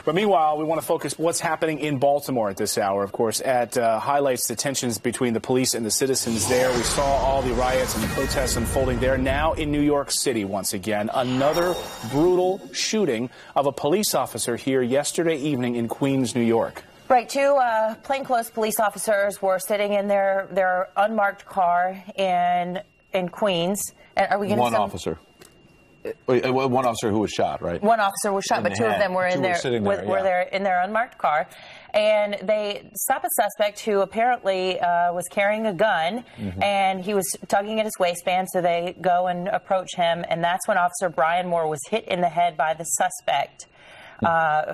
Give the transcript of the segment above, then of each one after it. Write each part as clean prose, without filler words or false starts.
But meanwhile, we want to focus what's happening in Baltimore at this hour, of course, highlights the tensions between the police and the citizens there. We saw all the riots and the protests unfolding there. Now in New York City, once again, another brutal shooting of a police officer here yesterday evening in Queens, New York. Right, two plainclothes police officers were sitting in their unmarked car in Queens. And are we going to One officer who was shot, right? One officer was shot, but two of them were in their unmarked car, and they stop a suspect who apparently was carrying a gun, and he was tugging at his waistband. So they go and approach him, and that's when Officer Brian Moore was hit in the head by the suspect,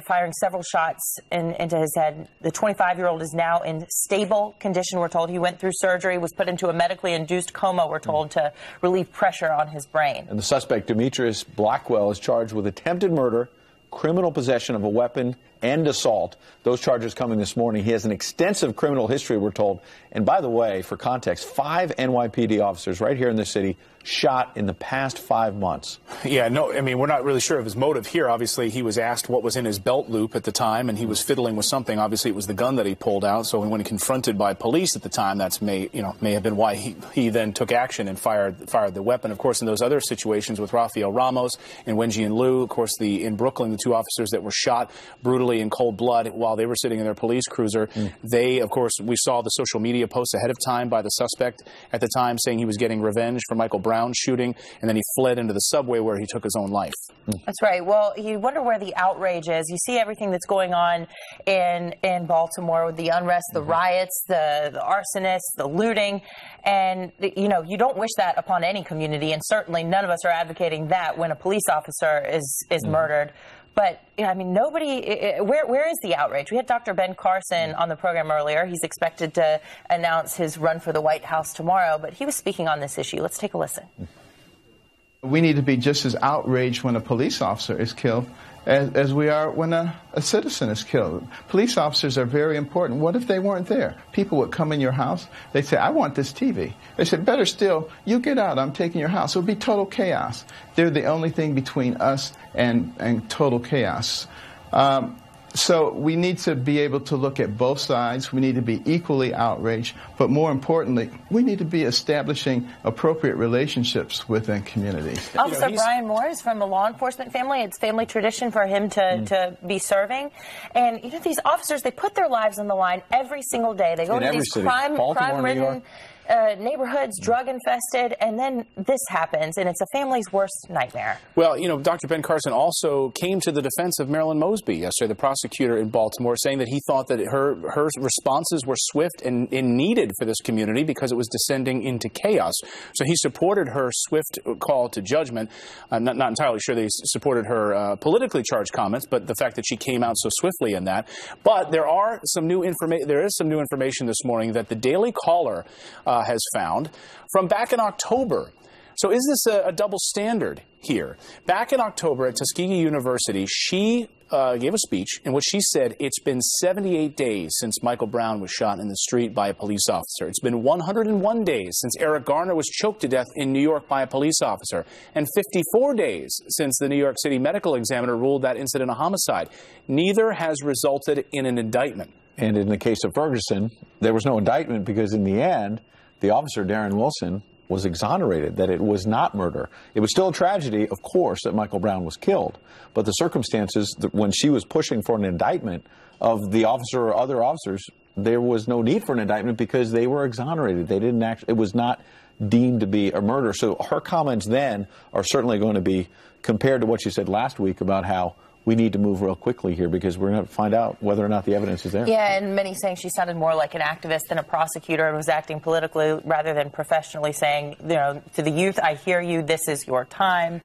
firing several shots into his head. The 25-year-old is now in stable condition, we're told. He went through surgery, was put into a medically induced coma, we're told, to relieve pressure on his brain. And the suspect, Demetrius Blackwell, is charged with attempted murder, criminal possession of a weapon, and assault. Those charges coming this morning. He has an extensive criminal history, we're told. And by the way, for context, 5 NYPD officers right here in this city shot in the past 5 months. Yeah, no, I mean, we're not really sure of his motive here. Obviously, he was asked what was in his belt loop at the time, and he was fiddling with something. Obviously, it was the gun that he pulled out. So when confronted by police at the time, that's may have been why he then took action and fired the weapon. Of course, in those other situations with Rafael Ramos and Wenji and Liu, of course, in Brooklyn, the 2 officers that were shot brutally in cold blood while they were sitting in their police cruiser. They, of course, we saw the social media posts ahead of time by the suspect at the time saying he was getting revenge for Michael Brown's shooting, and then he fled into the subway where he took his own life. That's right. Well, you wonder where the outrage is. You see everything that's going on in Baltimore with the unrest, the riots, the arsonists, the looting, and you don't wish that upon any community, and certainly none of us are advocating that when a police officer is murdered. But, I mean, where is the outrage? We had Dr. Ben Carson on the program earlier. He's expected to announce his run for the White House tomorrow, but he was speaking on this issue. Let's take a listen. We need to be just as outraged when a police officer is killed as we are when a citizen is killed. Police officers are very important. What if they weren't there? People would come in your house. They'd say, I want this TV. They said, better still, you get out. I'm taking your house. It would be total chaos. They're the only thing between us and total chaos. So we need to be able to look at both sides. We need to be equally outraged. But more importantly, we need to be establishing appropriate relationships within communities. Officer Brian Moore is from a law enforcement family. It's family tradition for him to be serving. And, these officers, they put their lives on the line every single day. They go to these crime-ridden neighborhoods, drug-infested, and then this happens, and it's a family's worst nightmare. Well, Dr. Ben Carson also came to the defense of Marilyn Mosby yesterday, the prosecutor in Baltimore, saying that he thought that her responses were swift and needed for this community because it was descending into chaos. So he supported her swift call to judgment. I'm not entirely sure that he supported her politically charged comments, but the fact that she came out so swiftly in that. But there is some new information this morning that the Daily Caller has found from back in October. So is this a double standard here? Back in October at Tuskegee University, she gave a speech in which she said it's been 78 days since Michael Brown was shot in the street by a police officer. It's been 101 days since Eric Garner was choked to death in New York by a police officer, and 54 days since the New York City medical examiner ruled that incident a homicide. Neither has resulted in an indictment. And in the case of Ferguson, there was no indictment because in the end, the officer, Darren Wilson, was exonerated, that it was not murder. It was still a tragedy, of course, that Michael Brown was killed. But the circumstances, when she was pushing for an indictment of the officer or other officers, there was no need for an indictment because they were exonerated. They didn't it was not deemed to be a murder. So her comments then are certainly going to be compared to what she said last week about how we need to move real quickly here because we're going to find out whether or not the evidence is there. Yeah, and many saying she sounded more like an activist than a prosecutor and was acting politically rather than professionally, saying, to the youth, I hear you, this is your time.